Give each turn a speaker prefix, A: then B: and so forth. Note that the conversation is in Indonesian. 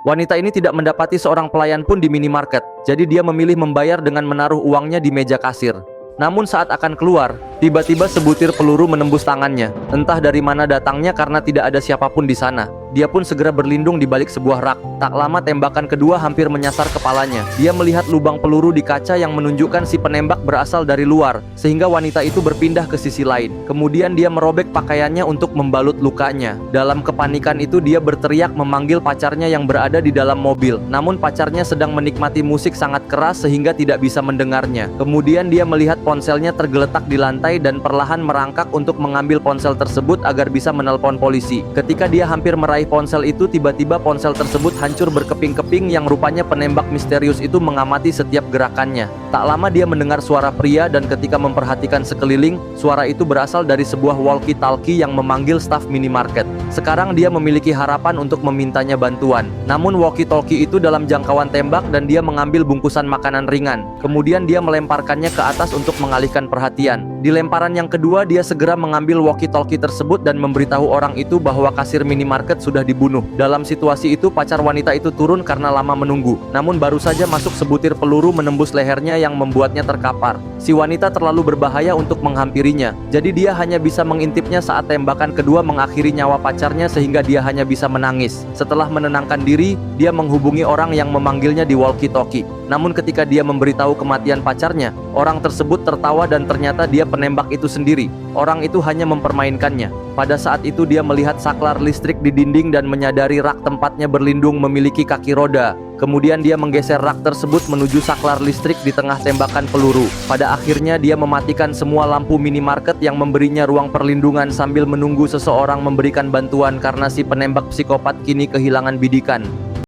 A: Wanita ini tidak mendapati seorang pelayan pun di minimarket, jadi dia memilih membayar dengan menaruh uangnya di meja kasir. Namun saat akan keluar, tiba-tiba sebutir peluru menembus tangannya. Entah dari mana datangnya karena tidak ada siapapun di sana. Dia pun segera berlindung di balik sebuah rak. Tak lama tembakan kedua hampir menyasar kepalanya. Dia melihat lubang peluru di kaca yang menunjukkan si penembak berasal dari luar, sehingga wanita itu berpindah ke sisi lain. Kemudian dia merobek pakaiannya untuk membalut lukanya. Dalam kepanikan itu dia berteriak memanggil pacarnya yang berada di dalam mobil. Namun pacarnya sedang menikmati musik sangat keras sehingga tidak bisa mendengarnya. Kemudian dia melihat ponselnya tergeletak di lantai dan perlahan merangkak untuk mengambil ponsel tersebut agar bisa menelpon polisi. Ketika dia hampir meraih ponsel itu, tiba-tiba ponsel tersebut hancur berkeping-keping yang rupanya penembak misterius itu mengamati setiap gerakannya. Tak lama dia mendengar suara pria dan ketika memperhatikan sekeliling, suara itu berasal dari sebuah walkie-talkie yang memanggil staf minimarket. Sekarang dia memiliki harapan untuk memintanya bantuan. Namun walkie-talkie itu dalam jangkauan tembak dan dia mengambil bungkusan makanan ringan. Kemudian dia melemparkannya ke atas untuk mengalihkan perhatian. Di lemparan yang kedua, dia segera mengambil walkie-talkie tersebut dan memberitahu orang itu bahwa kasir minimarket sudah dibunuh. Dalam situasi itu, pacar wanita itu turun karena lama menunggu. Namun baru saja masuk sebutir peluru menembus lehernya yang membuatnya terkapar. Si wanita terlalu berbahaya untuk menghampirinya. Jadi dia hanya bisa mengintipnya saat tembakan kedua mengakhiri nyawa pacarnya sehingga dia hanya bisa menangis. Setelah menenangkan diri, dia menghubungi orang yang memanggilnya di walkie-talkie. Namun ketika dia memberitahu kematian pacarnya, orang tersebut tertawa dan ternyata dia penembak itu sendiri. Orang itu hanya mempermainkannya. Pada saat itu dia melihat saklar listrik di dinding dan menyadari rak tempatnya berlindung memiliki kaki roda. Kemudian dia menggeser rak tersebut menuju saklar listrik di tengah tembakan peluru. Pada akhirnya dia mematikan semua lampu minimarket yang memberinya ruang perlindungan sambil menunggu seseorang memberikan bantuan karena si penembak psikopat kini kehilangan bidikan.